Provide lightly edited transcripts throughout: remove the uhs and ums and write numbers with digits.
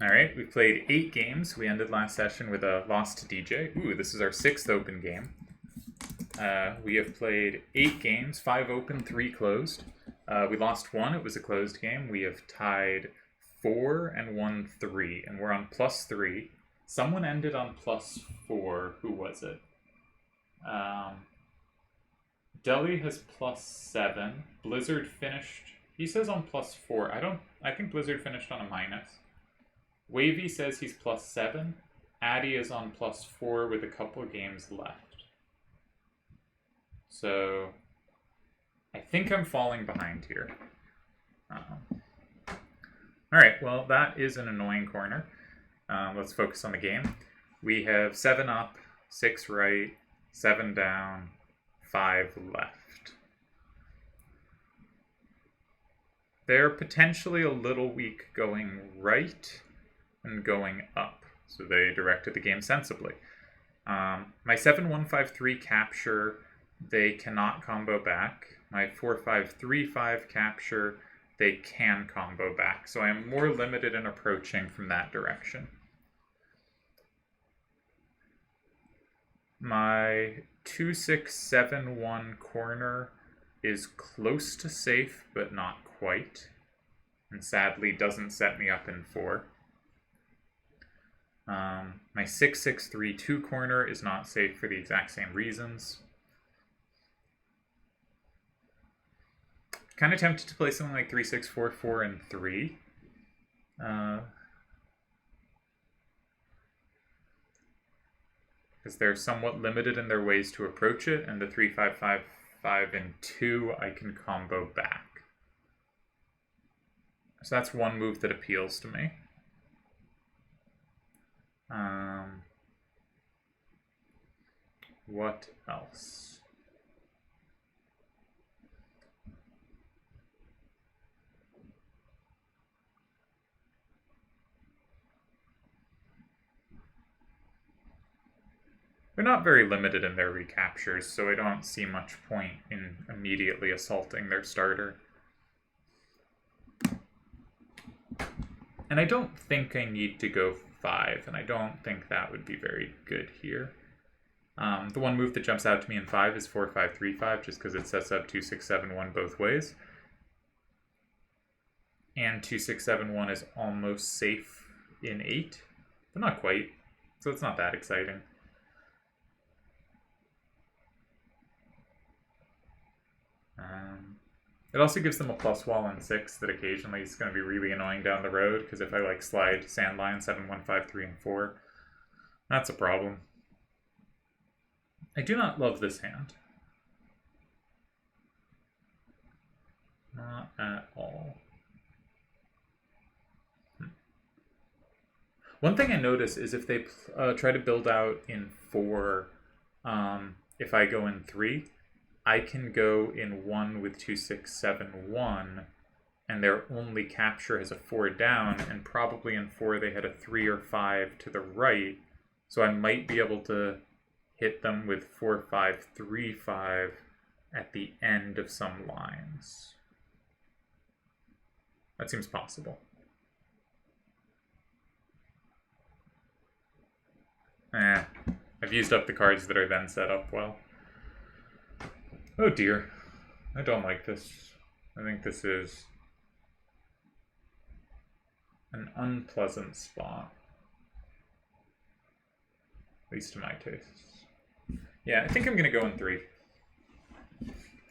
All right, we played 8 games. We ended last session with a loss to DJ. Ooh, this is our 6th open game. We have played 8 games, 5 open, 3 closed. We lost 1, it was a closed game. We have tied 4 and won 3, and we're on +3. Someone ended on +4. Who was it? Deli has +7. Blizzard finished. He says on +4. I think Blizzard finished on a minus. Wavy says he's +7. Addy is on +4 with a couple of games left. So I think I'm falling behind here. Alright, well, that is an annoying corner. Let's focus on the game. We have 7 up, 6 right, 7 down, 5 left. They're potentially a little weak going right and going up, so they directed the game sensibly. My 7-1-5-3 capture, they cannot combo back. My 4-5-3-5 capture, they can combo back, so I am more limited in approaching from that direction. My 2-6-7-1 corner is close to safe, but not quite, and sadly doesn't set me up in 4. My 6-6-3-2 corner is not safe for the exact same reasons. Kind of tempted to play something like 3-6-4-4 and 3. Because they're somewhat limited in their ways to approach it, and the 3-5-5-5 and 2 I can combo back. So that's one move that appeals to me. What else? They're not very limited in their recaptures, so I don't see much point in immediately assaulting their starter. And I don't think I need to go 5, and I don't think that would be very good here. The one move that jumps out to me in 5 is 4-5-3-5, just because it sets up 2-6-7-1 both ways. And 2-6-7-1 is almost safe in 8, but not quite, so it's not that exciting. It also gives them a plus wall in 6 that occasionally is going to be really annoying down the road, because if I like slide Sandlion 7-1-5-3 and 4, that's a problem. I do not love this hand. Not at all. One thing I notice is if they try to build out in 4, if I go in 3, I can go in 1 with 2-6-7-1, and their only capture has a 4 down, and probably in 4 they had a 3 or 5 to the right, so I might be able to hit them with 4-5-3-5 at the end of some lines. That seems possible. I've used up the cards that are then set up well. Oh dear. I don't like this. I think this is an unpleasant spot. At least to my tastes. Yeah, I think I'm going to go in 3.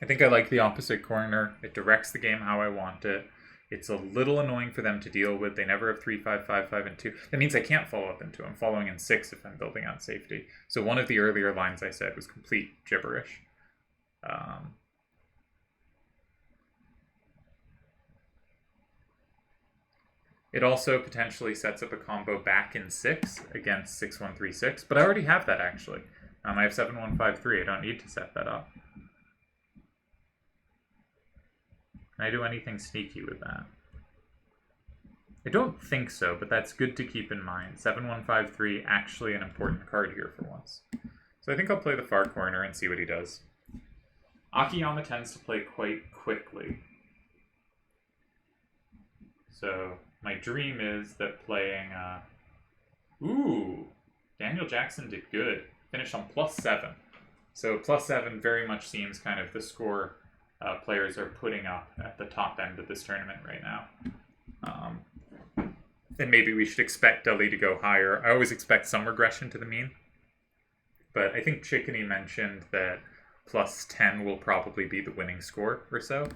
I think I like the opposite corner. It directs the game how I want it. It's a little annoying for them to deal with. They never have 3-5-5-5 and 2. That means I can't follow up in 2. I'm following in 6 if I'm building on safety. So one of the earlier lines I said was complete gibberish. It also potentially sets up a combo back in 6 against 6-1-3-6, but I already have that actually. I have 7-1-5-3. I don't need to set that up. Can I do anything sneaky with that? I don't think so, but that's good to keep in mind. 7-1-5-3, actually an important card here for once. So I think I'll play the far corner and see what he does. Akiyama tends to play quite quickly. So my dream is that playing... Ooh! Daniel Jackson did good. Finished on +7. So +7 very much seems kind of the score players are putting up at the top end of this tournament right now. And maybe we should expect Deli to go higher. I always expect some regression to the mean. But I think Chickeny mentioned that +10 will probably be the winning score or so.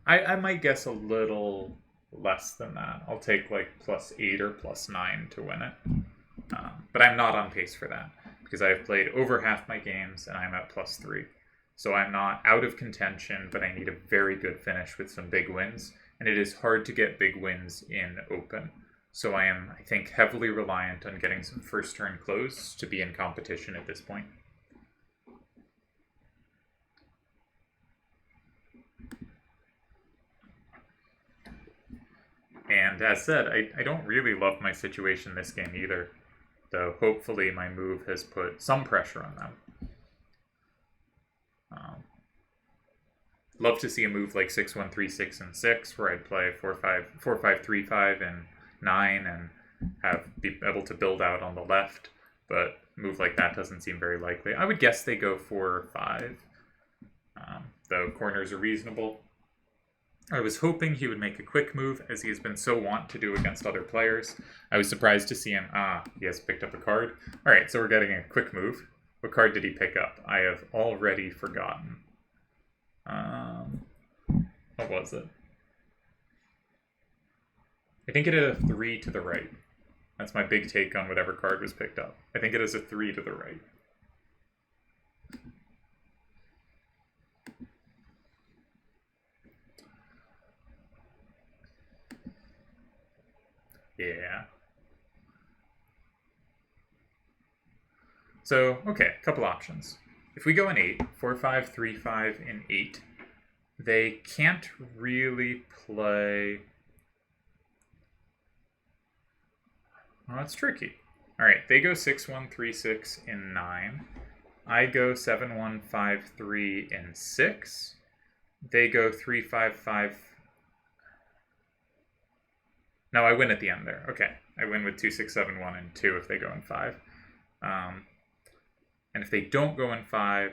I might guess a little less than that. I'll take like +8 or +9 to win it. But I'm not on pace for that because I've played over half my games and I'm at +3. So I'm not out of contention, but I need a very good finish with some big wins. And it is hard to get big wins in Open. So I am, I think, heavily reliant on getting some first turn close to be in competition at this point. And as said, I don't really love my situation this game either. Though hopefully my move has put some pressure on them. Love to see a move like 6-1, 3-6, and 6, where I'd play 4-5, 4-5, 3-5, and 9, and be able to build out on the left. But a move like that doesn't seem very likely. I would guess they go 4-5. Though corners are reasonable. I was hoping he would make a quick move, as he has been so wont to do against other players. I was surprised to see him. He has picked up a card. Alright, so we're getting a quick move. What card did he pick up? I have already forgotten. What was it? I think it had a 3 to the right. That's my big take on whatever card was picked up. I think it has a 3 to the right. Yeah. So, okay, a couple options. If we go in 8, 4-5, 3-5, and 8, they can't really play... Oh, that's tricky. Alright, they go 6-1, 3-6, and 9. I go 7-1, 5-3, and 6. They go 3-5-5... No, I win at the end there. Okay, I win with 2-6-7-1 and 2 if they go in 5. And if they don't go in 5,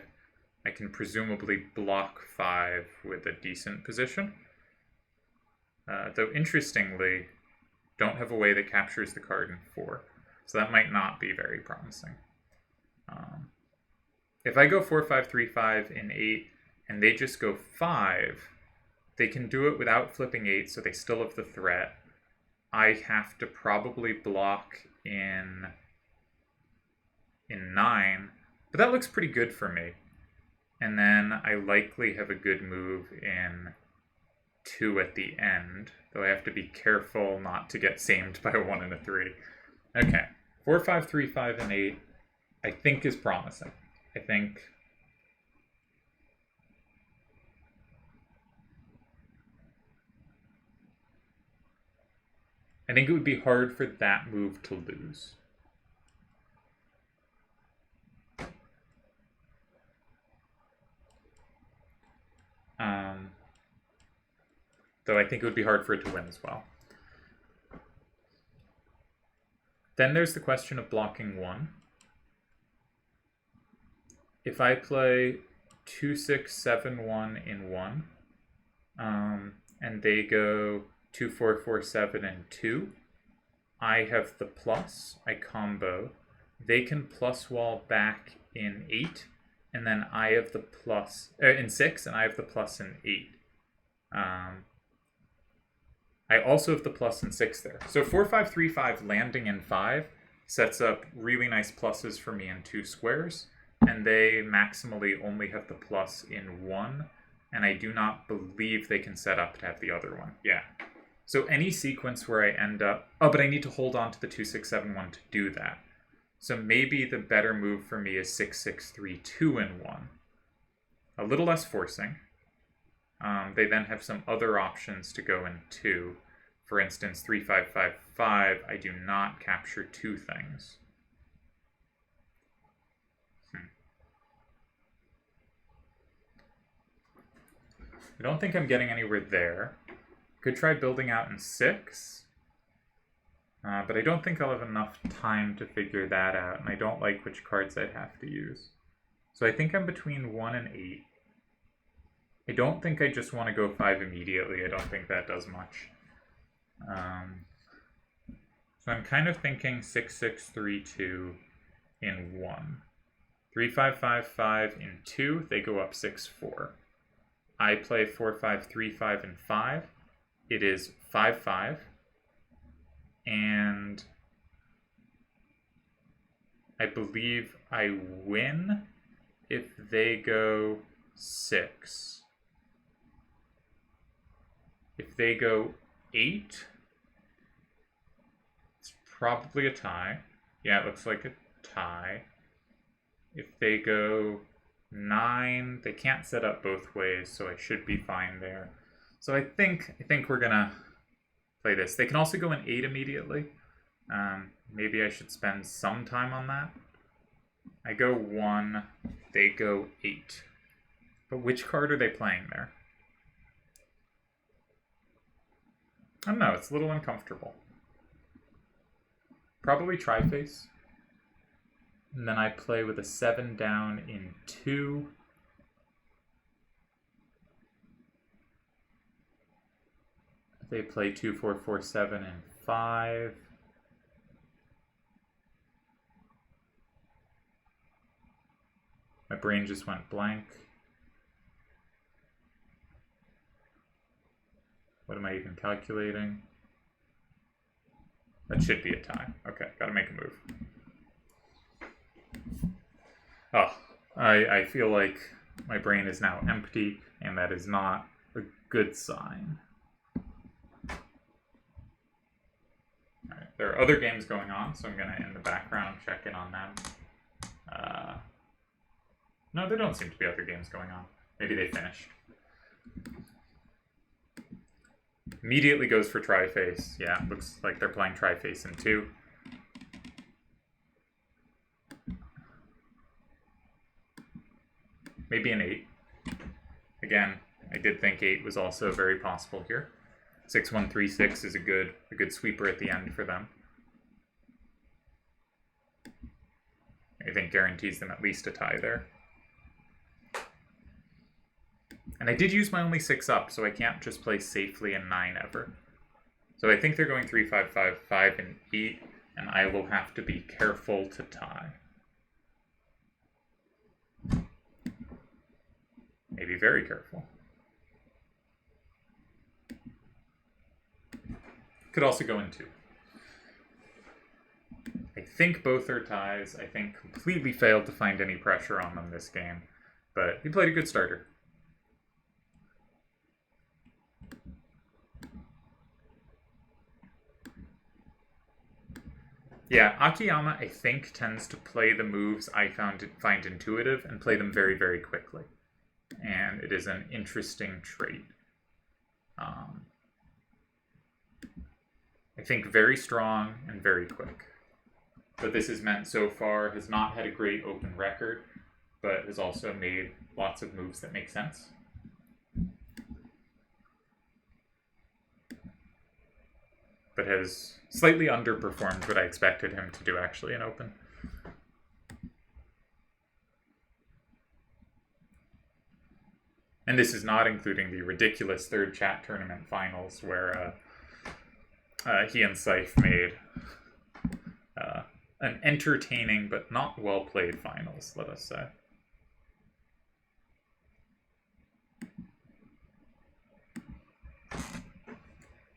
I can presumably block 5 with a decent position. Though interestingly, don't have a way that captures the card in 4. So that might not be very promising. If I go 4-5, 3-5 in 8, and they just go 5, they can do it without flipping 8, so they still have the threat. I have to probably block in 9, but that looks pretty good for me. And then I likely have a good move in 2 at the end, though I have to be careful not to get samed by a 1 and a 3. Okay, 4, 5, 3, 5, and 8, I think is promising. I think it would be hard for that move to lose. Though I think it would be hard for it to win as well. Then there's the question of blocking 1. If I play 2-6-7-1 in 1, and they go 2-4-4-7 and 2, I have the plus, I combo. They can plus wall back in 8, and then I have the plus in 6, and I have the plus in 8. I also have the plus in 6 there. So 4-5-3-5 landing in 5 sets up really nice pluses for me in 2 squares, and they maximally only have the plus in 1, and I do not believe they can set up to have the other one. Yeah. So any sequence where I end up... Oh, but I need to hold on to the 2-6-7-1 to do that. So maybe the better move for me is 6-6-3-2 in 1. A little less forcing. They then have some other options to go in 2. For instance, 3-5-5-5, I do not capture 2 things. I don't think I'm getting anywhere there. Could try building out in 6. But I don't think I'll have enough time to figure that out, and I don't like which cards I'd have to use. So I think I'm between 1 and 8. I don't think I just want to go 5 immediately. I don't think that does much. So I'm kind of thinking 6, 6, 3, 2 in 1. 3, 5, 5, 5 in 2. They go up 6, 4. I play 4, 5, 3, 5, and 5. It is 5, 5. And I believe I win if they go 6. If they go 8, it's probably a tie. Yeah, it looks like a tie. If they go 9, they can't set up both ways, so I should be fine there. So I think we're gonna play this. They can also go in 8 immediately. Maybe I should spend some time on that. I go 1, they go 8. But which card are they playing there? I don't know, it's a little uncomfortable. Probably Tri-Face. And then I play with a 7 down in 2. They play 2, 4, 4, 7, and 5. My brain just went blank. What am I even calculating? That should be a tie. Okay, gotta make a move. Oh, I feel like my brain is now empty, and that is not a good sign. Alright, there are other games going on, so I'm gonna, in the background, check in on them. No, there don't seem to be other games going on. Maybe they finished. Immediately goes for Tri-Face. Yeah, looks like they're playing Tri-Face in 2. Maybe an 8. Again, I did think 8 was also very possible here. 6, 1, 3, 6 is a good sweeper at the end for them. I think guarantees them at least a tie there. And I did use my only 6 up, so I can't just play safely in 9 ever. So I think they're going 3, 5, 5, 5, and 8, and I will have to be careful to tie. Maybe very careful. Could also go in 2. I think both are ties. I think completely failed to find any pressure on them this game, but he played a good starter. Yeah, Akiyama, I think, tends to play the moves I find intuitive and play them very, very quickly. And it is an interesting trait. I think very strong and very quick. But this has meant so far has not had a great open record, but has also made lots of moves that make sense. But has slightly underperformed what I expected him to do actually in Open. And this is not including the ridiculous third chat tournament finals where he and Scythe made an entertaining but not well played finals, let us say.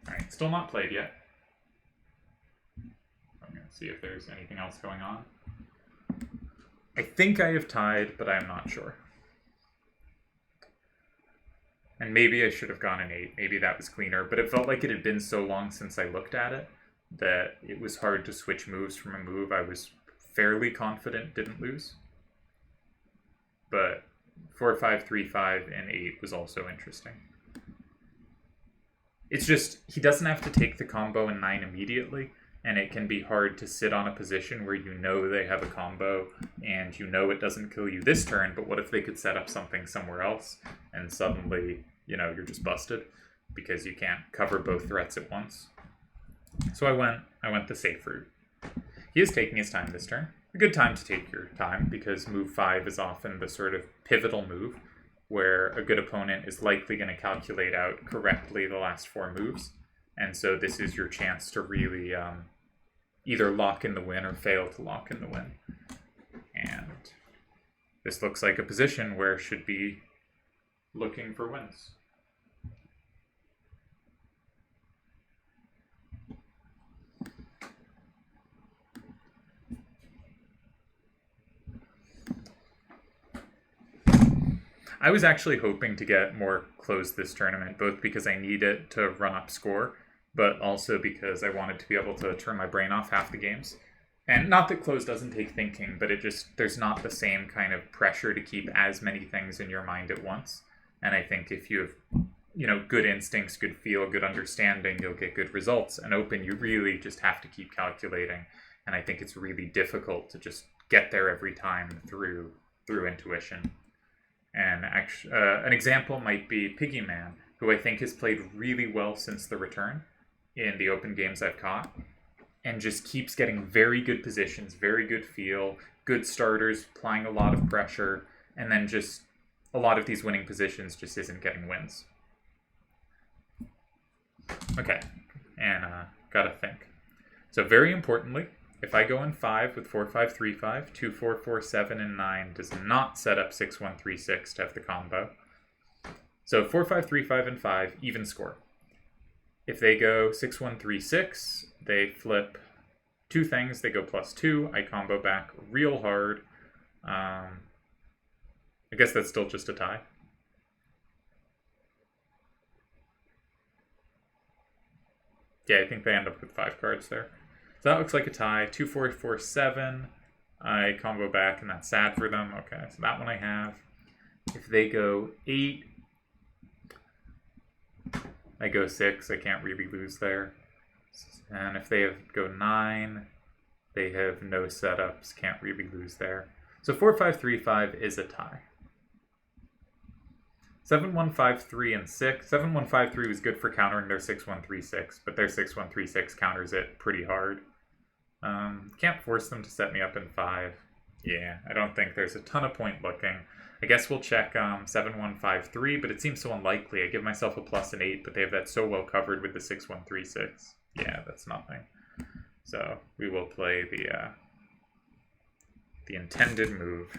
Alright, still not played yet. I'm going to see if there's anything else going on. I think I have tied, but I'm not sure. And maybe I should have gone an 8. Maybe that was cleaner. But it felt like it had been so long since I looked at it that it was hard to switch moves from a move I was fairly confident didn't lose. But 4, 5, 3, 5, and 8 was also interesting. It's just, he doesn't have to take the combo in 9 immediately, and it can be hard to sit on a position where you know they have a combo, and you know it doesn't kill you this turn, but what if they could set up something somewhere else, and suddenly, you know, you're just busted, because you can't cover both threats at once. So I went the safe route. He is taking his time this turn. A good time to take your time, because move 5 is often the sort of pivotal move where a good opponent is likely going to calculate out correctly the last 4 moves. And so this is your chance to really either lock in the win or fail to lock in the win. And this looks like a position where it should be looking for wins. I was actually hoping to get more close this tournament, both because I need it to run up score, but also because I wanted to be able to turn my brain off half the games. And not that close doesn't take thinking, but it just, there's not the same kind of pressure to keep as many things in your mind at once. And I think if you have, good instincts, good feel, good understanding, you'll get good results. And open, you really just have to keep calculating. And I think it's really difficult to just get there every time through intuition. And actually, an example might be Piggy Man, who I think has played really well since the return in the open games I've caught, and just keeps getting very good positions, very good feel, good starters, applying a lot of pressure, and then just a lot of these winning positions just isn't getting wins. Okay, and gotta think. So very importantly, if I go in 5 with 4, 5, 3, 5, 2, 4, 4, 7, and 9 does not set up 6, 1, 3, 6 to have the combo. So 4, 5, 3, 5, and 5, even score. If they go 6, 1, 3, 6, they flip 2 things. They go +2. I combo back real hard. I guess that's still just a tie. Yeah, I think they end up with 5 cards there. So that looks like a tie. 2, 4, 4, 7. I combo back, and that's sad for them. Okay, so that one I have. If they go 8, I go 6. I can't really lose there. And if they go 9, they have no setups. Can't really lose there. So 4, 5, 3, 5 is a tie. 7, 1, 5, 3, and 6. 7, 1, 5, 3 was good for countering their 6, 1, 3, 6, but their 6, 1, 3, 6 counters it pretty hard. Can't force them to set me up in 5. Yeah, I don't think there's a ton of point looking. I guess we'll check 7, 1, 5, 3, but it seems so unlikely. I give myself a plus an 8, but they have that so well covered with the 6, 1, 3, 6. Yeah, that's nothing. So we will play the intended move,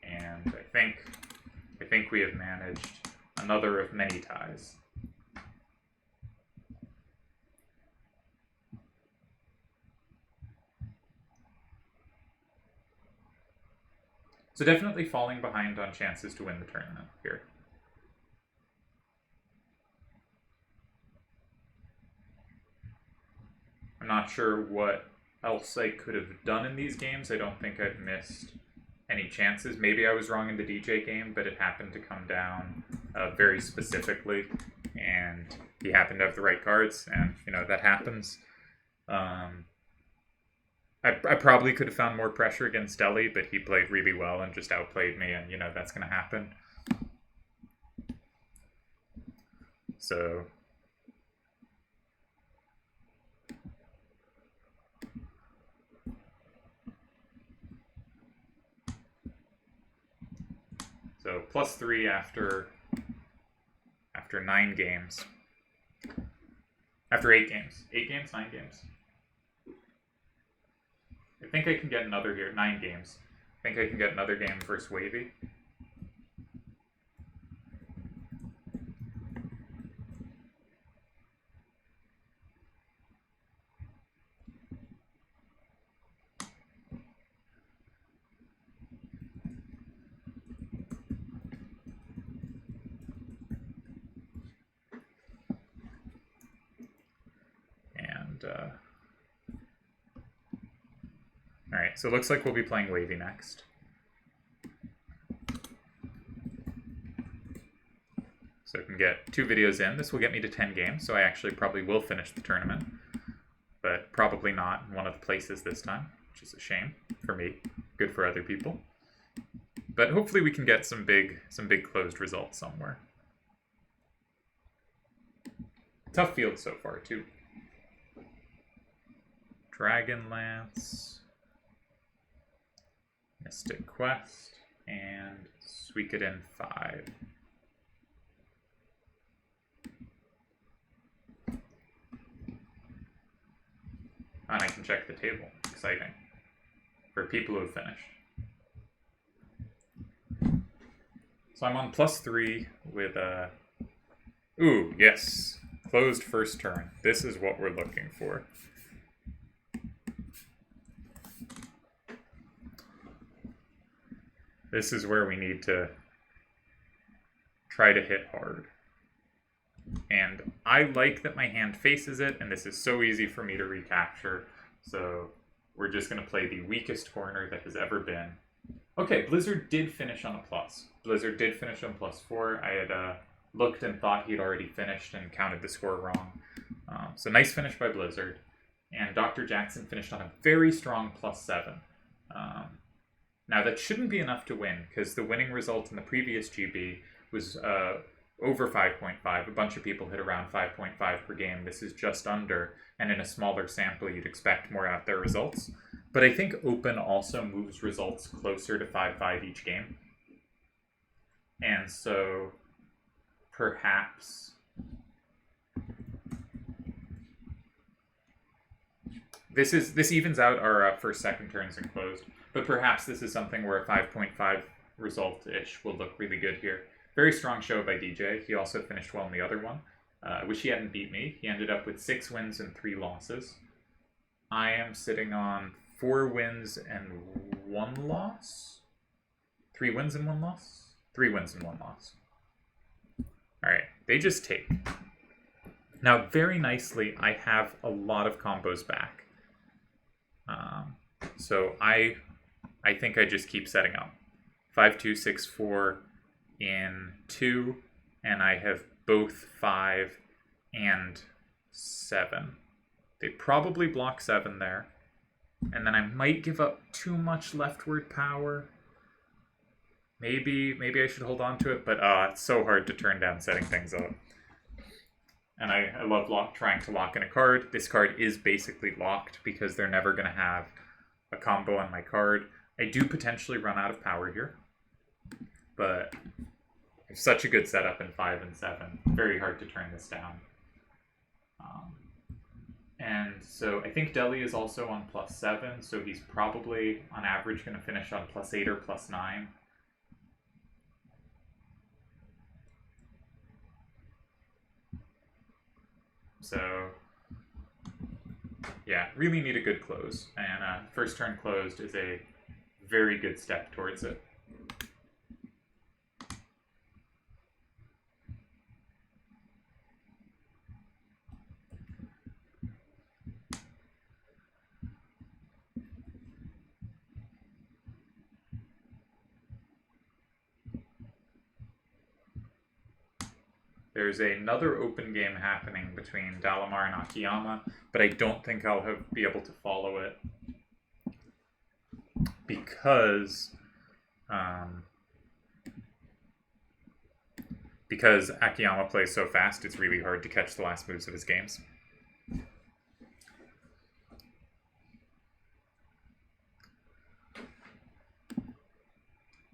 and I think we have managed another of many ties. So definitely falling behind on chances to win the tournament here. I'm not sure what else I could have done in these games. I don't think I've missed any chances. Maybe I was wrong in the DJ game, but it happened to come down very specifically, and he happened to have the right cards, and that happens. I probably could have found more pressure against Deli, but he played really well and just outplayed me, and that's going to happen. So +3 after 9 games. After 8 games. 8 games? 9 games? I think I can get another here. 9 games. I think I can get another game versus Wavy. Alright, so it looks like we'll be playing Wavy next. So I can get 2 videos in. This will get me to 10 games, so I actually probably will finish the tournament. But probably not in one of the places this time, which is a shame for me. Good for other people. But hopefully we can get some big closed results somewhere. Tough field so far, too. Dragonlance, Mystic Quest, and Suikoden 5. And I can check the table. Exciting. For people who have finished. So I'm on +3 with a... Ooh, yes. Closed first turn. This is what we're looking for. This is where we need to try to hit hard. And I like that my hand faces it, and this is so easy for me to recapture. So we're just going to play the weakest corner that has ever been. Okay, Blizzard did finish on a plus. Blizzard did finish on +4. I had looked and thought he'd already finished and counted the score wrong. So nice finish by Blizzard. And Dr. Jackson finished on a very strong +7. Now that shouldn't be enough to win, because the winning result in the previous GB was over 5.5. A bunch of people hit around 5.5 per game. This is just under, and in a smaller sample you'd expect more out there results. But I think Open also moves results closer to 5-5 each game. And so perhaps this evens out our first, second turns and closed. But perhaps this is something where a 5.5 result-ish will look really good here. Very strong show by DJ. He also finished well in the other one. I wish he hadn't beat me. He ended up with 6 wins and 3 losses. I am sitting on 4 wins and 1 loss? 3 wins and 1 loss? 3 wins and 1 loss. Alright, they just take. Now, very nicely, I have a lot of combos back. So I think I just keep setting up. 5, 2, 6, 4 in 2, and I have both 5 and 7. They probably block 7 there. And then I might give up too much leftward power. Maybe I should hold on to it, but it's so hard to turn down setting things up. And I love trying to lock in a card. This card is basically locked because they're never going to have a combo on my card. I do potentially run out of power here, but I have such a good setup in 5 and 7. Very hard to turn this down. And so I think Deli is also on +7, so he's probably on average going to finish on +8 or +9. So yeah, really need a good close, and first turn closed is a very good step towards it. There's another open game happening between Dalamar and Akiyama, but I don't think I'll be able to follow it because Akiyama plays so fast, it's really hard to catch the last moves of his games.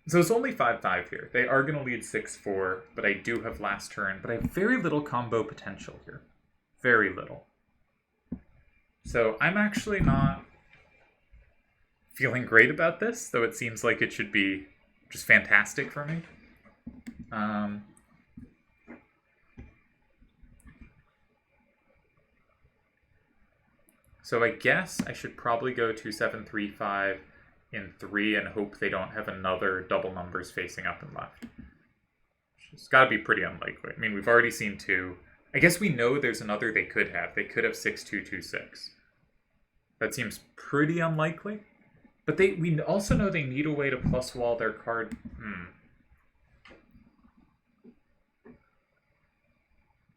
So it's only 5-5 here. They are going to lead 6-4, but I do have last turn. But I have very little combo potential here. Very little. So I'm actually not feeling great about this, though it seems like it should be just fantastic for me. So I guess I should probably go 2-7-3-5 in 3 and hope they don't have another double numbers facing up and left. It's got to be pretty unlikely. I mean, we've already seen 2. I guess we know there's another they could have. They could have 6-2-2-6. That seems pretty unlikely. But we also know they need a way to plus wall their card.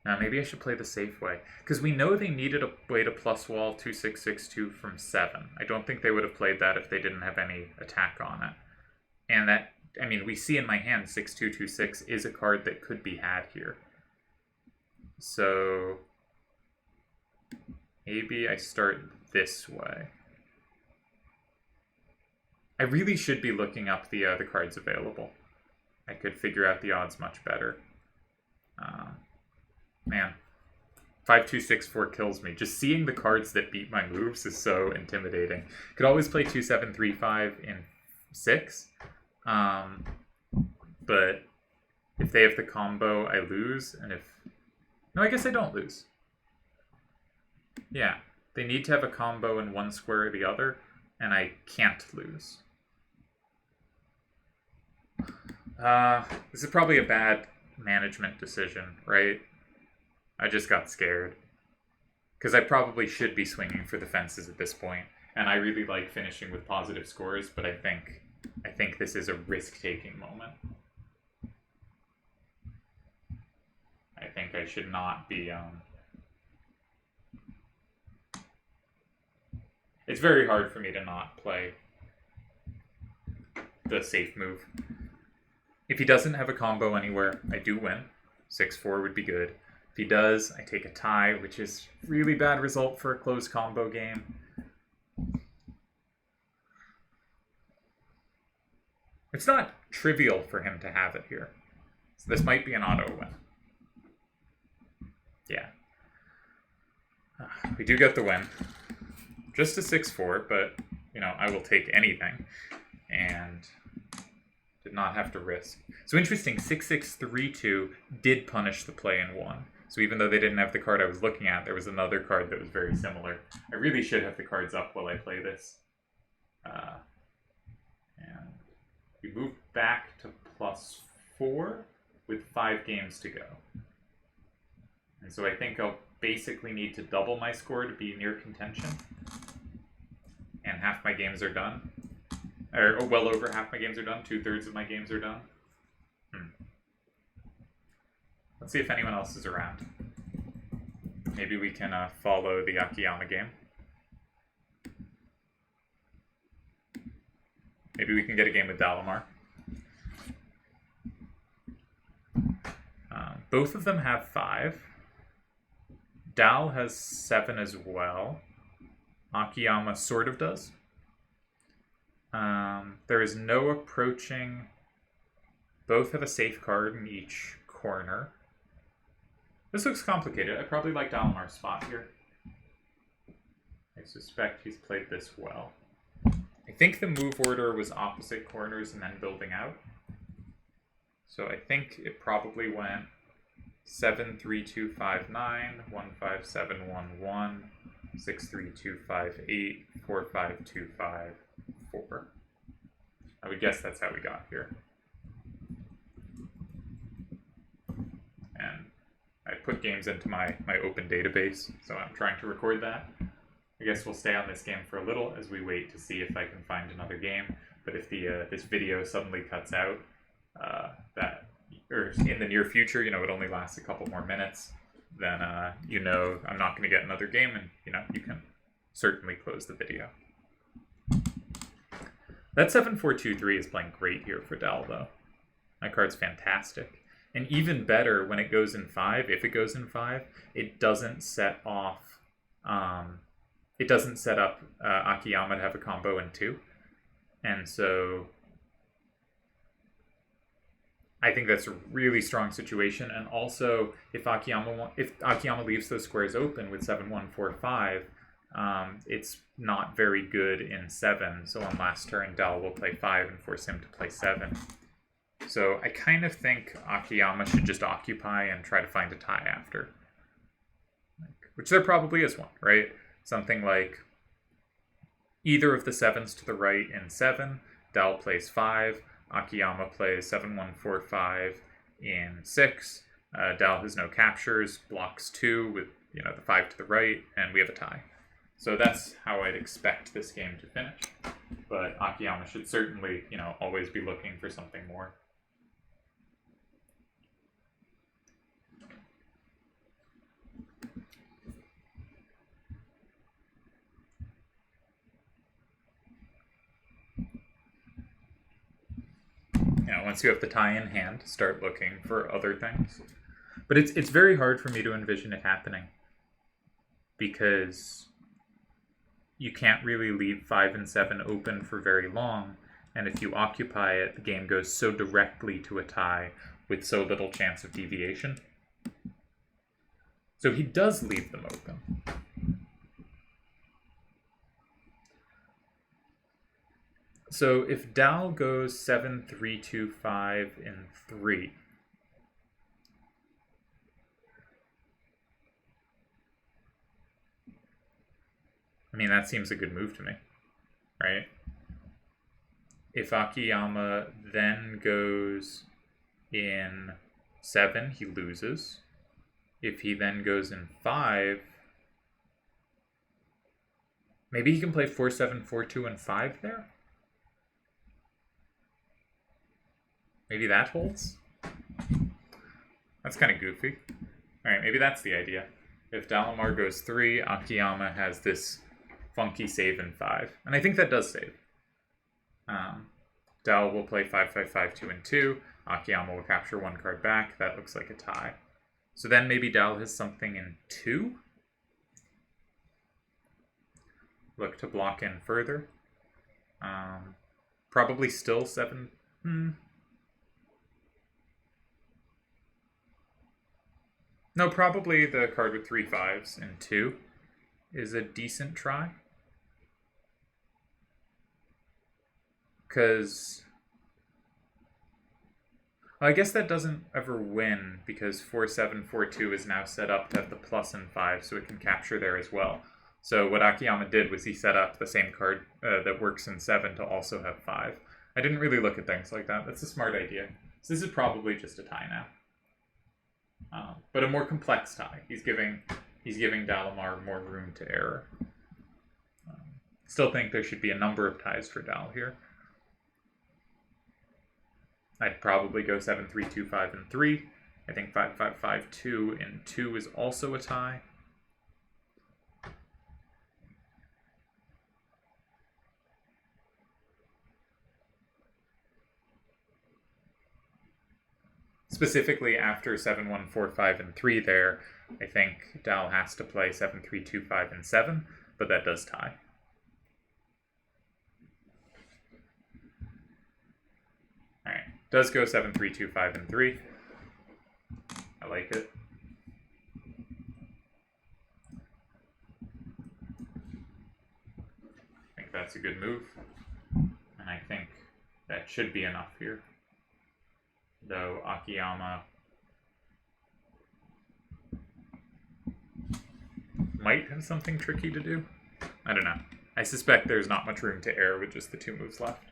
Now, maybe I should play the safe way. Because we know they needed a way to plus wall 2-6-6-2 from 7. I don't think they would have played that if they didn't have any attack on it. And that, I mean, we see in my hand 6-2-2-6 is a card that could be had here. So maybe I start this way. I really should be looking up the cards available. I could figure out the odds much better. Man, 5264 kills me. Just seeing the cards that beat my moves is so intimidating. Could always play 2735 in 6, but if they have the combo, I lose, and if... No, I guess I don't lose. Yeah, they need to have a combo in one square or the other, and I can't lose. This is probably a bad management decision, right? I just got scared. Because I probably should be swinging for the fences at this point, and I really like finishing with positive scores, but I think this is a risk-taking moment. I think I should not be... It's very hard for me to not play the safe move. If he doesn't have a combo anywhere, I do win. 6-4 would be good. If he does, I take a tie, which is a really bad result for a close combo game. It's not trivial for him to have it here. So this might be an auto win. Yeah. We do get the win. Just a 6-4, but, you know, I will take anything. And did not have to risk. So interesting, 6632 did punish the play in 1. So even though they didn't have the card I was looking at, there was another card that was very similar. I really should have the cards up while I play this. And we move back to +4 with 5 games to go. And so I think I'll basically need to double my score to be near contention. And half my games are done. Or well over half my games are done. 2/3 of my games are done. Let's see if anyone else is around. Maybe we can follow the Akiyama game. Maybe we can get a game with Dalamar. Both of them have 5. Dal has 7 as well. Akiyama sort of does. There is no approaching. Both have a safe card in each corner. This looks complicated. I probably like Dalamar's spot here. I suspect he's played this well. I think the move order was opposite corners and then building out. So I think it probably went 7-3-2-5-9, 1-5-7-1-1, 6-3-2-5-8, 4-5-2-5-4. I would guess that's how we got here. And I put games into my open database, so I'm trying to record that. I guess we'll stay on this game for a little as we wait to see if I can find another game. But if the this video suddenly cuts out, or in the near future, you know, it only lasts a couple more minutes, then you know I'm not going to get another game, and you know you can certainly close the video. That 7-4-2-3 is playing great here for Dal, though. My card's fantastic. And even better when it goes in 5, if it goes in 5, it doesn't set off, it doesn't set up Akiyama to have a combo in 2. And so I think that's a really strong situation. And also, if Akiyama leaves those squares open with 7-1-4-5, it's not very good in 7. So on last turn, Dal will play 5 and force him to play 7. So I kind of think Akiyama should just occupy and try to find a tie after. Which there probably is one, right? Something like either of the 7s to the right in 7, Dal plays 5, Akiyama plays 7-1-4-5 in 6, Dal has no captures, blocks 2 with, you know, the 5 to the right, and we have a tie. So that's how I'd expect this game to finish. But Akiyama should certainly, you know, always be looking for something more. You know, once you have the tie in hand, start looking for other things. But it's very hard for me to envision it happening. Because you can't really leave 5 and 7 open for very long, and if you occupy it, the game goes so directly to a tie with so little chance of deviation. So he does leave them open. So if Dal goes 7, 3, 2, 5, and 3, I mean, that seems a good move to me, right? If Akiyama then goes in 7, he loses. If he then goes in 5, maybe he can play 4, 7, 4, 2, and 5 there? Maybe that holds? That's kind of goofy. Alright, maybe that's the idea. If Dalamar goes 3, Akiyama has this funky save in 5. And I think that does save. Dal will play 5, 5, 5, 2, and 2. Akiyama will capture 1 card back. That looks like a tie. So then maybe Dal has something in 2? Look to block in further. Probably still 7. No, probably the card with 3 5s and 2 is a decent try. Because I guess that doesn't ever win, because 4, 7, 4, 2 is now set up to have the plus in 5, so it can capture there as well. So what Akiyama did was he set up the same card that works in 7 to also have 5. I didn't really look at things like that. That's a smart idea. So this is probably just a tie now. But a more complex tie. He's giving Dalamar more room to error. Still think there should be a number of ties for Dal here. I'd probably go 7, 3, 2, 5, and 3. I think 5, 5, 5, 2, and 2 is also a tie. Specifically after 7, 1, 4, 5, and 3 there, I think Dal has to play 7, 3, 2, 5, and 7, but that does tie. Alright, does go 7, 3, 2, 5, and 3. I like it. I think that's a good move, and I think that should be enough here. Though Akiyama might have something tricky to do. I don't know. I suspect there's not much room to err with just the 2 moves left.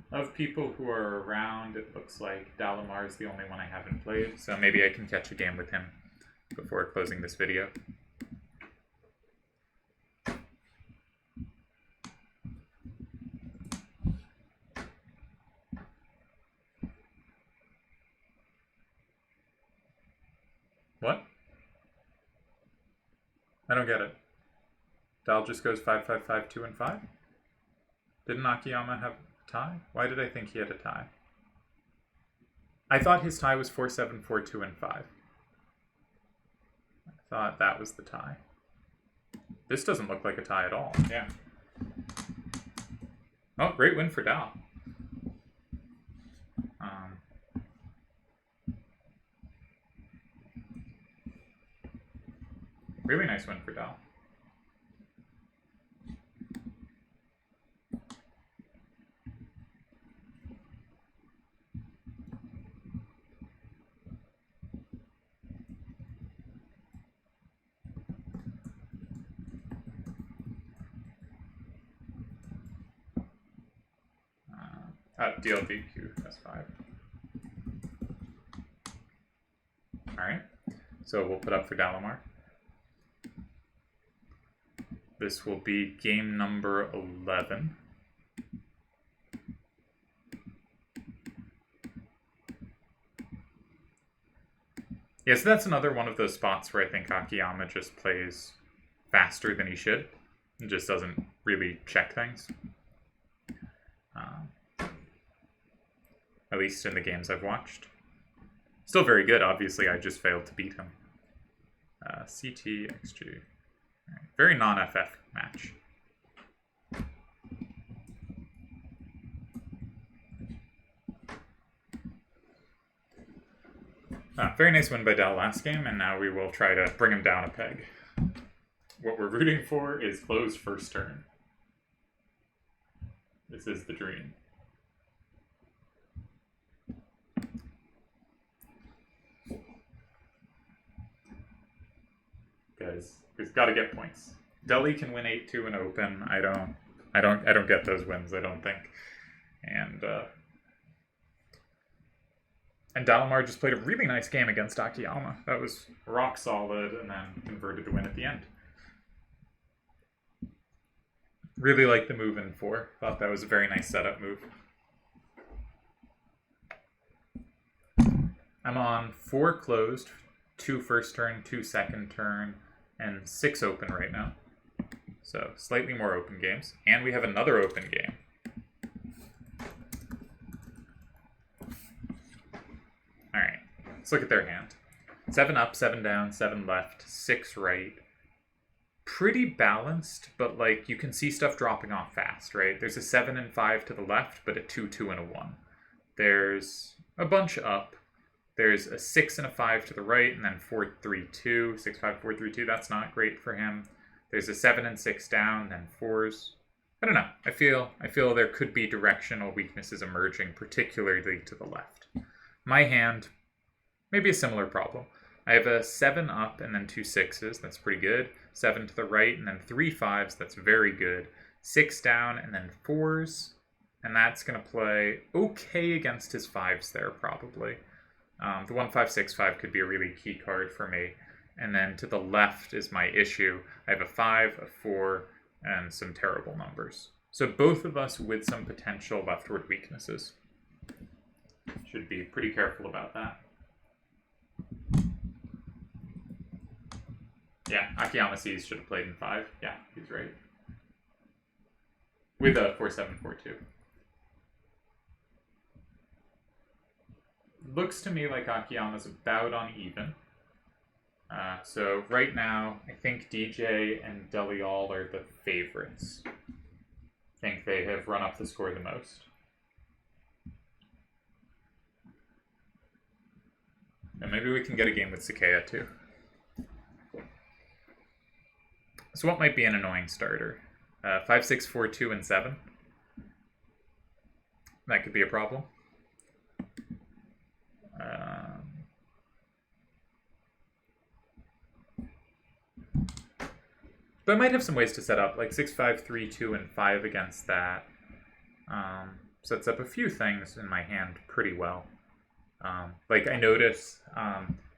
Of people who are around, it looks like Dalamar is the only one I haven't played, so maybe I can catch a game with him before closing this video. What? I don't get it. Dal just goes 5, 5, 5, 2, and 5? Didn't Akiyama have a tie? Why did I think he had a tie? I thought his tie was 4, 7, 4, 2, and 5. I thought that was the tie. This doesn't look like a tie at all. Yeah. Oh, great win for Dal. Really nice win for Dal. DLDQ, that's 5. Alright, so we'll put up for Dalamar. This will be game number 11. Yeah, so that's another one of those spots where I think Akiyama just plays faster than he should and just doesn't really check things. at least in the games I've watched. Still very good, obviously, I just failed to beat him. CT, XG. Right. Very non-FF match. Very nice win by Dal last game, and now we will try to bring him down a peg. What we're rooting for is closed first turn. This is the dream. Guys, we've got to get points. Delhi can win 8-2 in open. I don't get those wins, I don't think. And Dalamar just played a really nice game against Akiyama. That was rock solid, and then converted to win at the end. Really liked the move in 4. Thought that was a very nice setup move. I'm on 4 closed, 2 first turn, 2 second turn, and 6 open right now. So slightly more open games. And we have another open game. Alright, let's look at their hand. 7 up, 7 down, 7 left, 6 right. Pretty balanced, but like you can see stuff dropping off fast, right? There's a 7 and 5 to the left, but a 2, 2, and a 1. There's a bunch up. There's a 6 and a 5 to the right, and then 4, 3, 2. 6, 5, 4, 3, 2. That's not great for him. There's a 7 and 6 down, then 4s. I don't know. I feel there could be directional weaknesses emerging, particularly to the left. My hand, maybe a similar problem. I have a 7 up and then 2 6s. That's pretty good. 7 to the right and then 3 5s. That's very good. 6 down and then 4s. And that's going to play okay against his 5s there, probably. The 1 5 6 5 could be a really key card for me. And then to the left is my issue. I have a 5, a 4, and some terrible numbers. So both of us with some potential leftward weaknesses. Should be pretty careful about that. Yeah, Akiyama sees should have played in 5. Yeah, he's right. With a 4-7-4-2. Looks to me like Akiyama's about on even. So right now, I think DJ and Delial are the favorites. I think they have run up the score the most. And maybe we can get a game with Sakea too. So what might be an annoying starter? 5, 6, 4, 2, and 7. That could be a problem. But I might have some ways to set up, like 6, 5, 3, 2, and 5 against that. Sets up a few things in my hand pretty well. Like I notice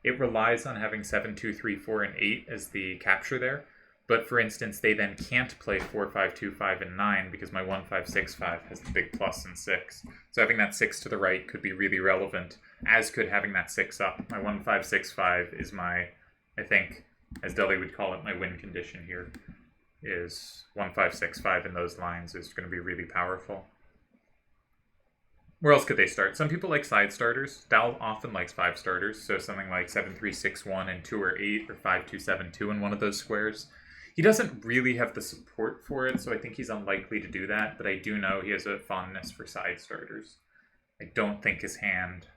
it relies on having 7, 2, 3, 4, and 8 as the capture there. But for instance, they then can't play 4, 5, 2, 5, and 9 because my 1, 5, 6, 5 has the big plus and 6. So having that 6 to the right could be really relevant, as could having that 6 up. My 1, 5, 6, 5 is my, I think, as Deli would call it, my win condition here. Is 1, 5, 6, 5 in those lines is going to be really powerful. Where else could they start? Some people like side starters. Dal often likes 5 starters, so something like 7, 3, 6, 1 and 2 or 8, or 5, 2, 7, 2 in one of those squares. He doesn't really have the support for it, so I think he's unlikely to do that, but I do know he has a fondness for side starters. I don't think his hand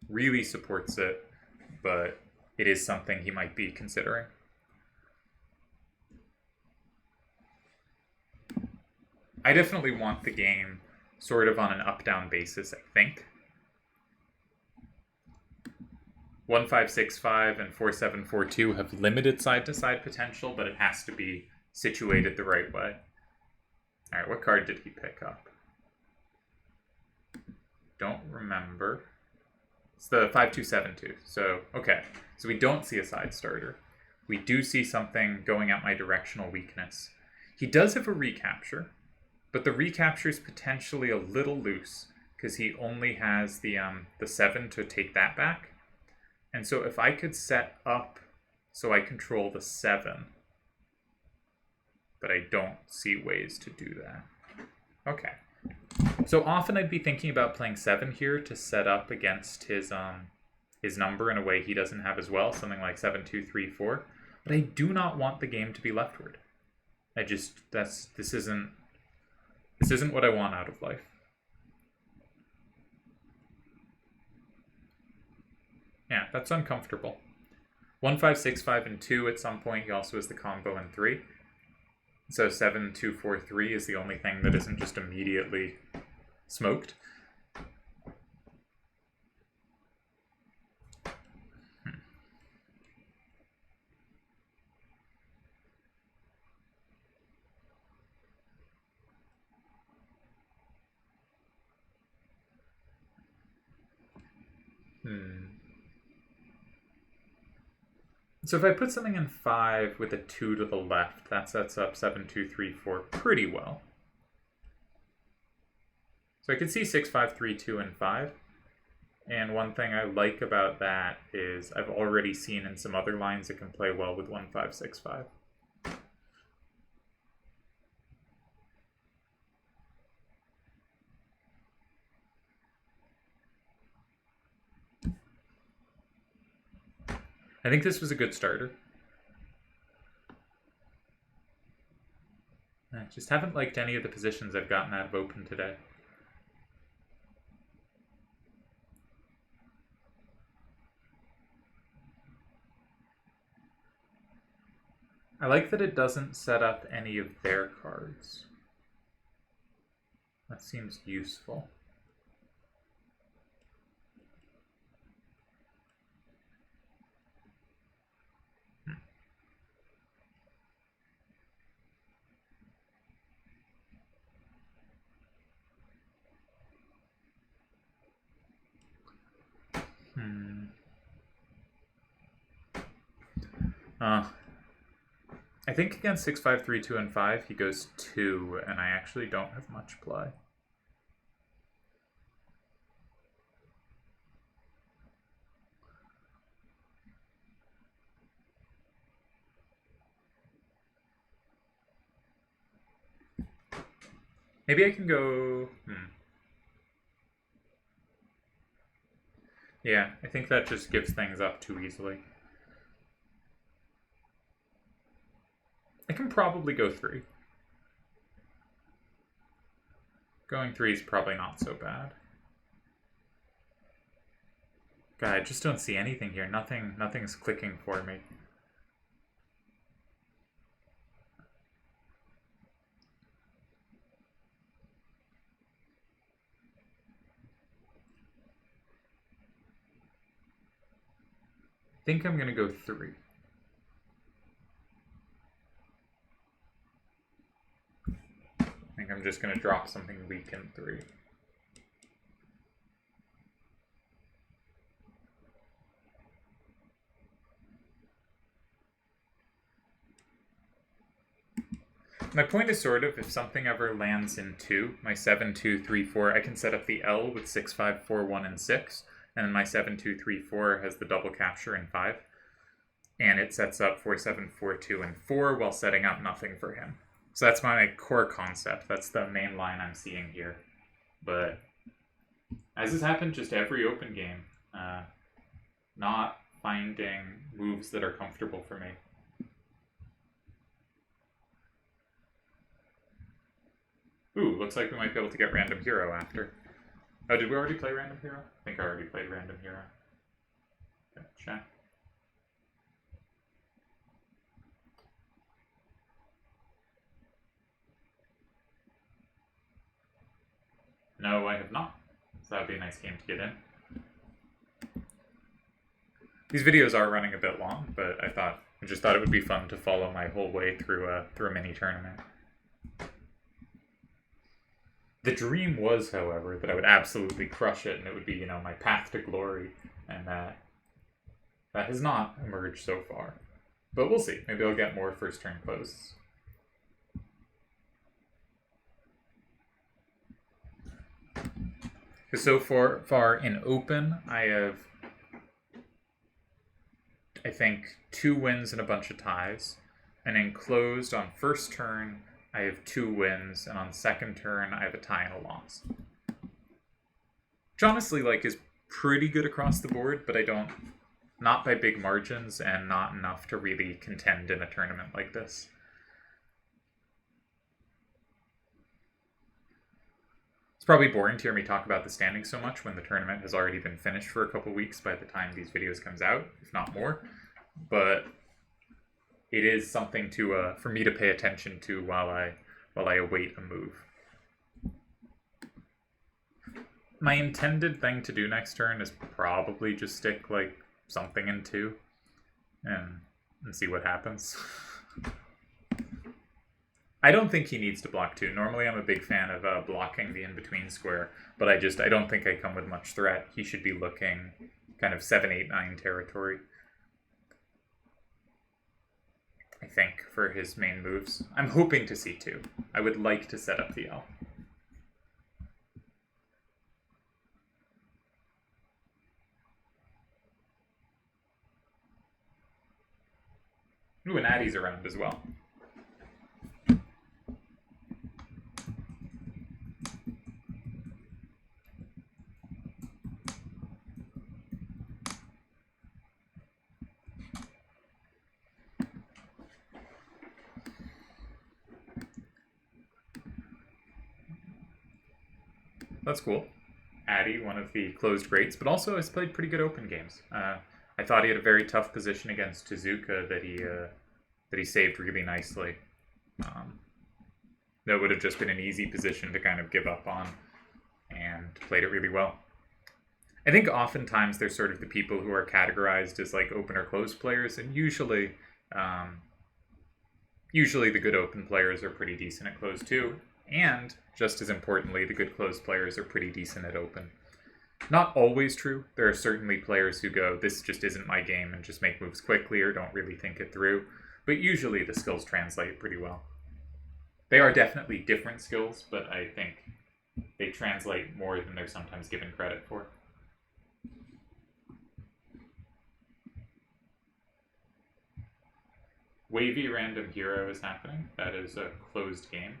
really supports it, but it is something he might be considering. I definitely want the game sort of on an up-down basis, I think. 1, 5, 6, 5 and 4, 7, 4, 2 have limited side-to-side potential, but it has to be situated the right way. Alright, what card did he pick up? Don't remember. It's the 5, 2, 7, 2. So, okay. So we don't see a side starter. We do see something going at my directional weakness. He does have a recapture, but the recapture is potentially a little loose because he only has the 7 to take that back. And so if I could set up so I control the 7, but I don't see ways to do that. Okay, So often I'd be thinking about playing 7 here to set up against his number in a way he doesn't have as well, something like 7, 2, 3, 4. But I do not want the game to be leftward. This isn't what I want out of life. Yeah, that's uncomfortable. 1, 5, 6, 5, and 2 at some point. He also has the combo in 3. So 7, 2, 4, 3 is the only thing that isn't just immediately smoked. So if I put something in 5 with a 2 to the left, that sets up 7, 2, 3, 4 pretty well. So I could see 6, 5, 3, 2, and 5. And one thing I like about that is I've already seen in some other lines it can play well with 1, 5, 6, 5. I think this was a good starter. I just haven't liked any of the positions I've gotten out of open today. I like that it doesn't set up any of their cards. That seems useful. I think against 6, 5, 3, 2, and 5, he goes 2, and I actually don't have much play. Maybe I can go... Yeah, I think that just gives things up too easily. I can probably go 3. Going 3 is probably not so bad. God, I just don't see anything here. Nothing's clicking for me. I think I'm gonna go 3. I think I'm just gonna drop something weak in 3. My point is sort of, if something ever lands in 2, my 7, 2, 3, 4, I can set up the L with 6, 5, 4, 1, and 6, and then my 7, 2, 3, 4 has the double capture in 5, and it sets up 4, 7, 4, 2, and 4 while setting up nothing for him. So that's my core concept. That's the main line I'm seeing here. But as has happened just every open game, not finding moves that are comfortable for me. Ooh, looks like we might be able to get Random Hero after. Oh, did we already play Random Hero? I think I already played Random Hero. Okay, check. No, I have not. So that would be a nice game to get in. These videos are running a bit long, but I just thought it would be fun to follow my whole way through a mini tournament. The dream was, however, that I would absolutely crush it and it would be, my path to glory. And that has not emerged so far. But we'll see. Maybe I'll get more first turn closes. So far in open, I have, I think, 2 wins and a bunch of ties. And in closed on first turn, I have 2 wins, and on second turn, I have a tie and a loss. Which honestly, like, is pretty good across the board, but not by big margins, and not enough to really contend in a tournament like this. It's probably boring to hear me talk about the standings so much when the tournament has already been finished for a couple weeks by the time these videos comes out, if not more. But it is something to for me to pay attention to while I await a move. My intended thing to do next turn is probably just stick like something in 2 and see what happens. I don't think he needs to block 2. Normally I'm a big fan of blocking the in-between square, but I don't think I come with much threat. He should be looking kind of 7, 8, 9 territory, I think, for his main moves. I'm hoping to see 2. I would like to set up the L. Ooh, and Addy's around as well. That's cool. Addy, one of the closed greats, but also has played pretty good open games. I thought he had a very tough position against Tezuka that he saved really nicely. That would have just been an easy position to kind of give up on, and played it really well. I think oftentimes there's sort of the people who are categorized as like open or closed players, and usually the good open players are pretty decent at closed too, and just as importantly, the good closed players are pretty decent at open. Not always true. There are certainly players who go, this just isn't my game, and just make moves quickly or don't really think it through, but usually the skills translate pretty well. They are definitely different skills, but I think they translate more than they're sometimes given credit for. Wavy Random Hero is happening. That is a closed game.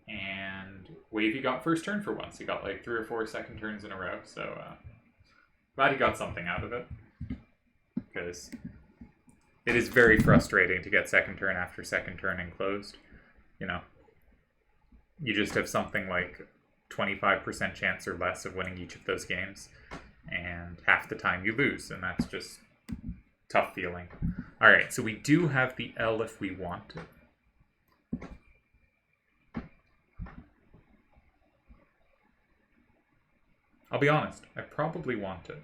And Wavy got first turn for once. He got like 3 or 4 second turns in a row, so glad he got something out of it. Because it is very frustrating to get second turn after second turn and closed. You know, you just have something like 25% chance or less of winning each of those games, and half the time you lose, and that's just tough feeling. All right, so we do have the L if we want it. I'll be honest, I probably want it.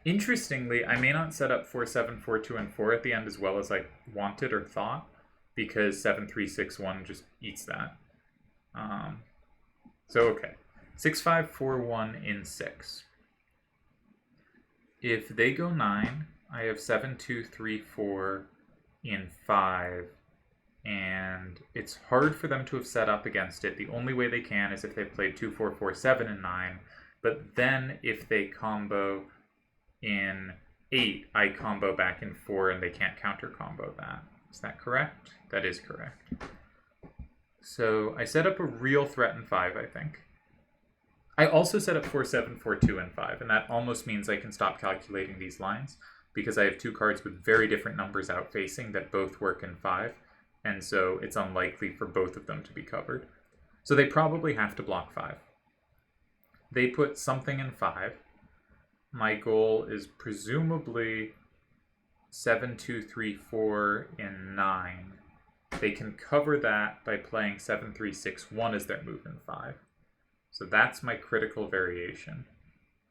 Interestingly, I may not set up 4, 7, 4, 2, and 4 at the end as well as I wanted or thought, because 7, 3, 6, 1 just eats that. So okay, 6, 5, 4, 1 in 6. If they go 9, I have 7, 2, 3, 4 in 5, and it's hard for them to have set up against it. The only way they can is if they've played 2, 4, 4, 7, and 9, but then if they combo in 8, I combo back in 4, and they can't counter combo that. Is that correct? That is correct. So I set up a real threat in 5, I think. I also set up 4, 7, 4, 2, and 5, and that almost means I can stop calculating these lines, because I have 2 cards with very different numbers outfacing that both work in 5, and so it's unlikely for both of them to be covered. So they probably have to block 5. They put something in 5. My goal is presumably 7, 2, 3, 4 in 9. They can cover that by playing 7, 3, 6, 1 as their move in 5. So that's my critical variation,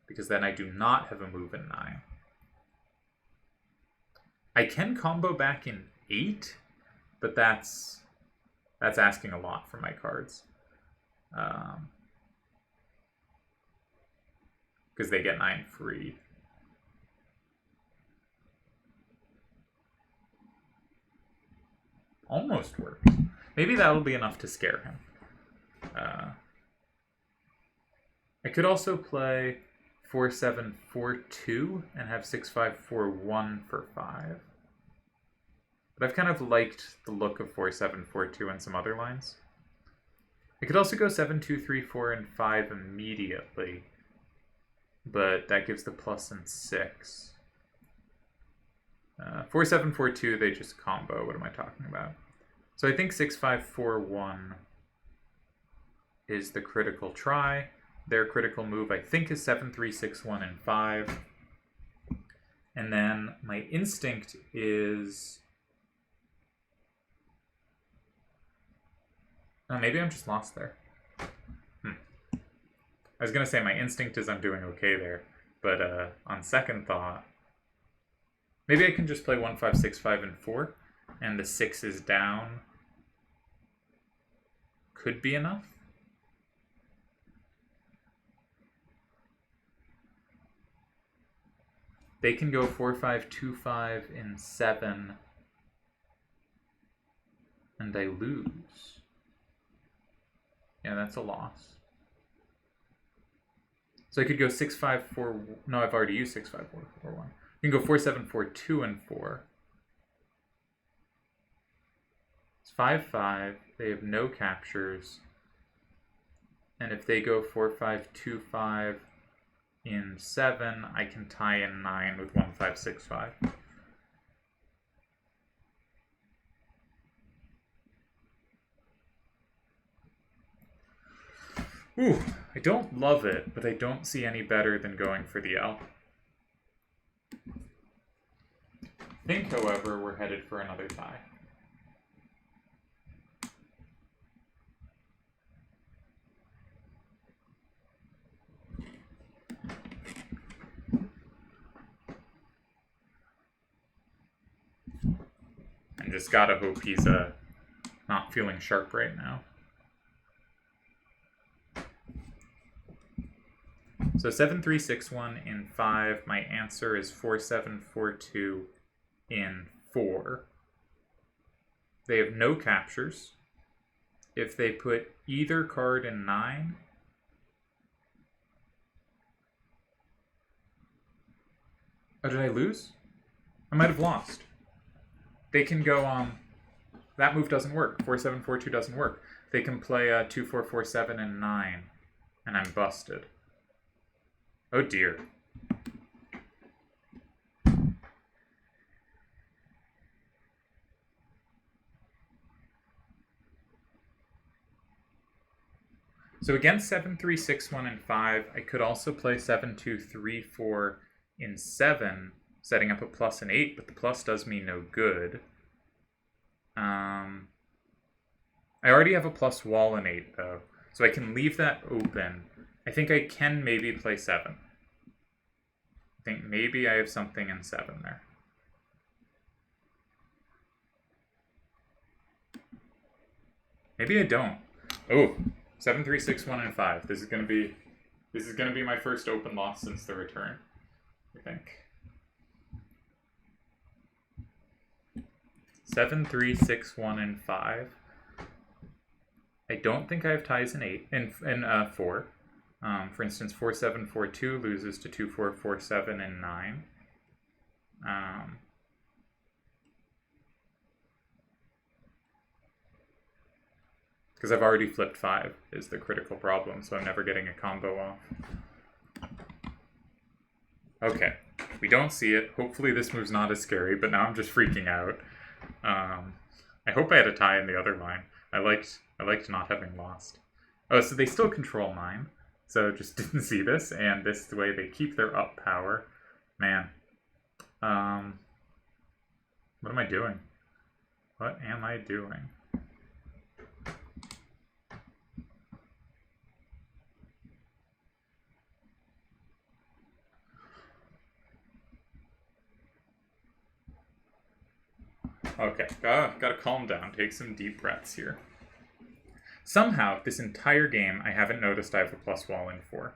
because then I do not have a move in 9. I can combo back in 8, but that's asking a lot for my cards. Because they get 9 free. Almost worked. Maybe that'll be enough to scare him. I could also play 4, 7, 4, 2 and have 6, 5, 4, 1 for 5. But I've kind of liked the look of 4-7-4-2 and some other lines. I could also go 7-2-3-4 and 5 immediately, but that gives the plus and 6. 4-7-4-2, they just combo. What am I talking about? So I think 6-5-4-1 is the critical try. Their critical move, I think, is 7-3-6-1 and 5. And then my instinct is... Oh, maybe I'm just lost there. I was going to say my instinct is I'm doing okay there, but on second thought, maybe I can just play 1-5-6-5 and 4, and the 6 is down. Could be enough. They can go 4-5-2-5 in 7, and I lose. Yeah, that's a loss. So I could go 6-5-4... No, I've already used 6-5-4-4-1. You can go 4-7-4-2 and 4. It's 5-5. They have no captures. And if they go 4-5-2-5 in 7, I can tie in 9 with 1-5-6-5. Ooh, I don't love it, but I don't see any better than going for the L. I think, however, we're headed for another tie. I just gotta hope he's not feeling sharp right now. So 7-3-6-1 in 5. My answer is 4-7-4-2 in 4. They have no captures. If they put either card in 9... Oh, did I lose? I might have lost. They can go on... That move doesn't work. 4-7-4-2 doesn't work. They can play 2-4-4-7 and 9, and I'm busted. Oh dear. So against 7-3-6-1 and 5, I could also play 7-2-3-4 in 7, setting up a plus and 8, but the plus does me no good. I already have a plus wall in 8, though, so I can leave that open. I think I can maybe play 7. I think maybe I have something in 7 there. Maybe I don't. Oh, 7-3-6-1 and 5. This is gonna be my first open loss since the return, I think. 7-3-6-1 and 5. I don't think I have ties in 8 in 4. For instance, 4-7-4-2 loses to 2-4-4-7 and 9. Because I've already flipped 5 is the critical problem, so I'm never getting a combo off. Okay, we don't see it. Hopefully this move's not as scary, but now I'm just freaking out. I hope I had a tie in the other line. I liked not having lost. Oh, so they still control 9. So just didn't see this, and this is the way they keep their up power. Man. What am I doing? What am I doing? Okay, gotta calm down, take some deep breaths here. Somehow, this entire game, I haven't noticed I have a plus wall in 4.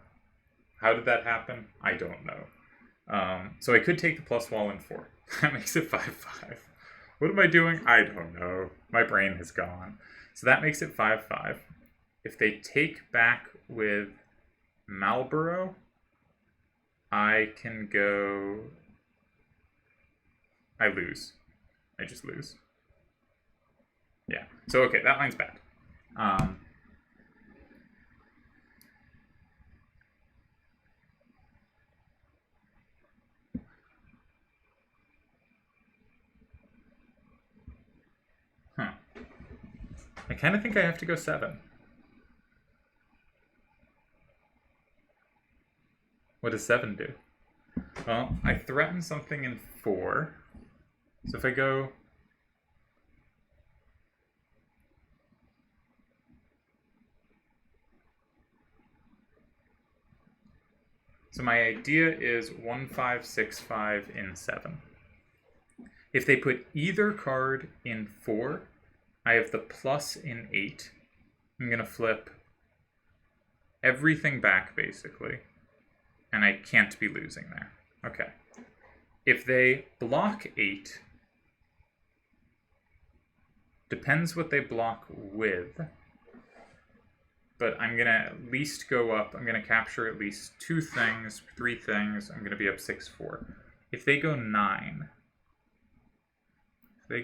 How did that happen? I don't know. So I could take the plus wall in 4. That makes it 5-5. What am I doing? I don't know. My brain has gone. So that makes it 5-5. If they take back with Malboro, I can go... I lose. I just lose. Yeah. So, okay, that line's bad. Huh. I kind of think I have to go 7. What does 7 do? Well, I threaten something in 4. So if I go... So my idea is 1, 5, 6, 5 in 7. If they put either card in 4, I have the plus in 8. I'm going to flip everything back, basically. And I can't be losing there. Okay. If they block 8, depends what they block with, but I'm going to at least go up. I'm going to capture at least 2 things, 3 things. I'm going to be up 6-4. If they go 9, they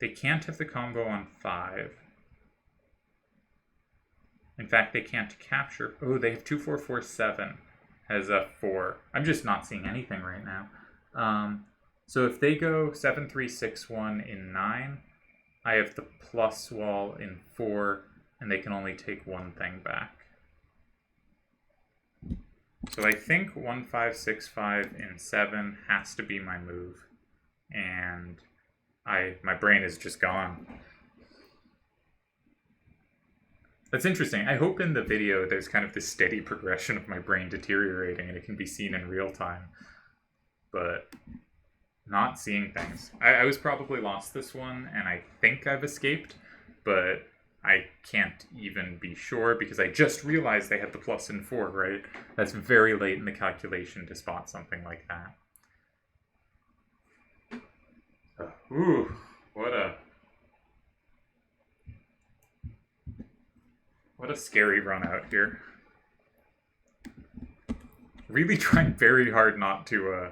can't have the combo on 5. In fact, they can't capture. Oh, they have 2, 4, 4, 7 as a 4. I'm just not seeing anything right now. So if they go 7, 3, 6, 1 in 9, I have the plus wall in 4, and they can only take 1 thing back. So I think 1, 5, 6, 5 in 7 has to be my move. And my brain is just gone. That's interesting. I hope in the video there's kind of this steady progression of my brain deteriorating and it can be seen in real time. But not seeing things. I was probably lost this one, and I think I've escaped, but I can't even be sure because I just realized they had the plus in 4, right? That's very late in the calculation to spot something like that. Ooh, what a scary run out here. Really trying very hard not to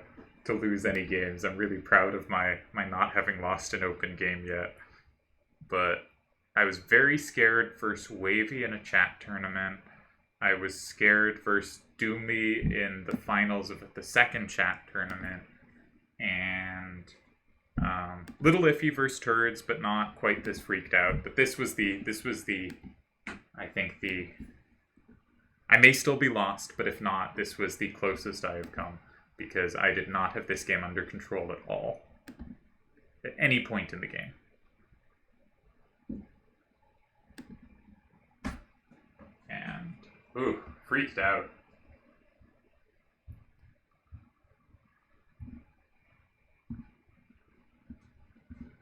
lose any games. I'm really proud of my not having lost an open game yet. But I was very scared versus Wavy in a chat tournament. I was scared versus Doomy in the finals of the second chat tournament. And little iffy versus Turds, but not quite this freaked out. But this was the I think I may still be lost, but if not, this was the closest I have come, because I did not have this game under control at all, at any point in the game. And, ooh, freaked out.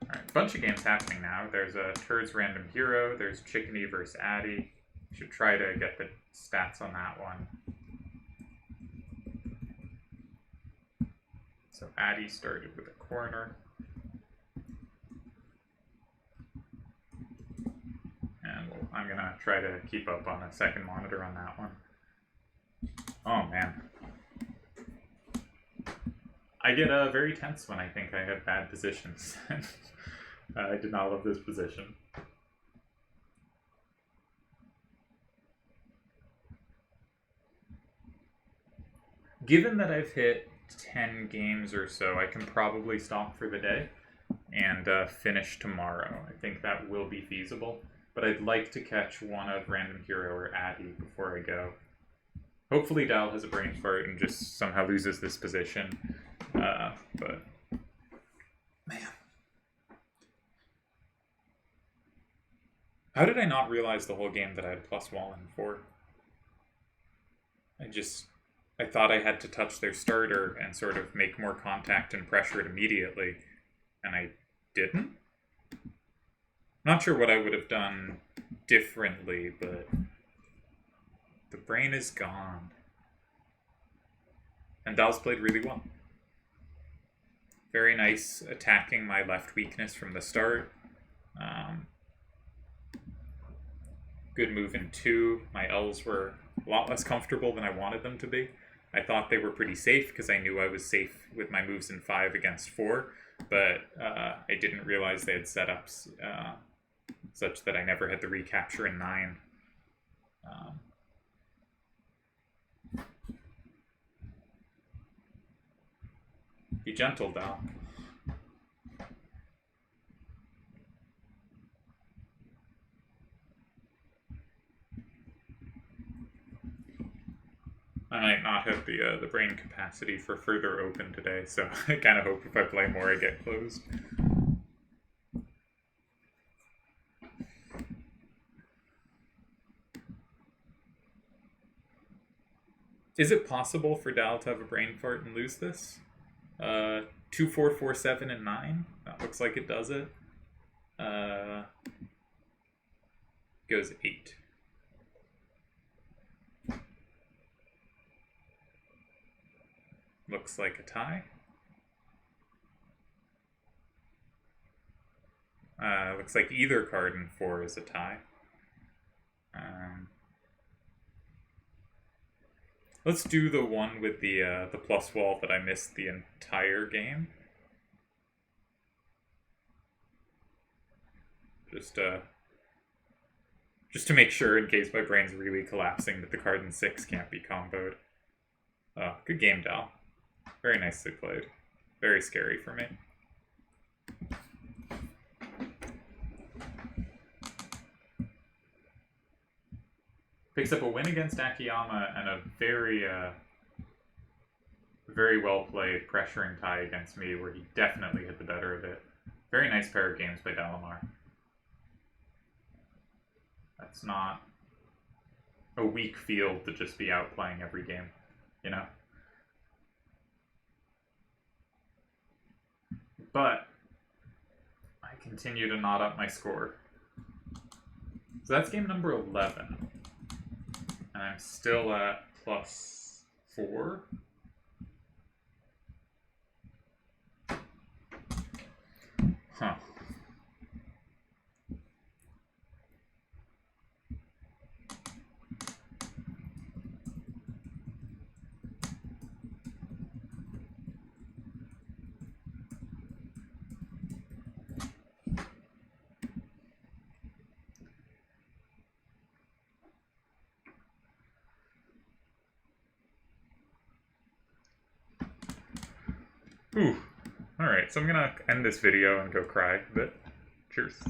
Alright, bunch of games happening now. There's a Turds Random Hero, there's Chickeny vs. Addy. Should try to get the stats on that one. So Addy started with a corner. And I'm going to try to keep up on a second monitor on that one. Oh, man. I get very tense when I think I have bad positions. I did not love this position. Given that I've hit 10 games or so, I can probably stop for the day and finish tomorrow. I think that will be feasible, but I'd like to catch one of Random Hero or Addy before I go. Hopefully Dal has a brain fart and just somehow loses this position, but man. How did I not realize the whole game that I had plus wall in 4? I thought I had to touch their starter and sort of make more contact and pressure it immediately, and I didn't? Not sure what I would have done differently, but the brain is gone. And Dal's played really well. Very nice attacking my left weakness from the start. Good move in 2. My L's were a lot less comfortable than I wanted them to be. I thought they were pretty safe because I knew I was safe with my moves in 5 against 4, but I didn't realize they had setups such that I never had the recapture in 9. Be gentle, Dal. I might not have the brain capacity for further open today, so I kind of hope if I play more I get closed. Is it possible for Dal to have a brain fart and lose this? 2, 4, 4, 7, and 9? That looks like it does it. Goes 8. Looks like a tie. Looks like either card in 4 is a tie. Let's do the one with the plus wall that I missed the entire game. Just to make sure, in case my brain's really collapsing, that the card in 6 can't be comboed. Good game, Dal. Very nicely played. Very scary for me. Picks up a win against Akiyama and a very well played pressuring tie against me, where he definitely had the better of it. Very nice pair of games by Dalamar. That's not a weak field to just be outplaying every game, you know? But I continue to knot up my score. So that's game number 11. And I'm still at +4. Huh. Ooh. Alright, so I'm gonna end this video and go cry a bit. Cheers.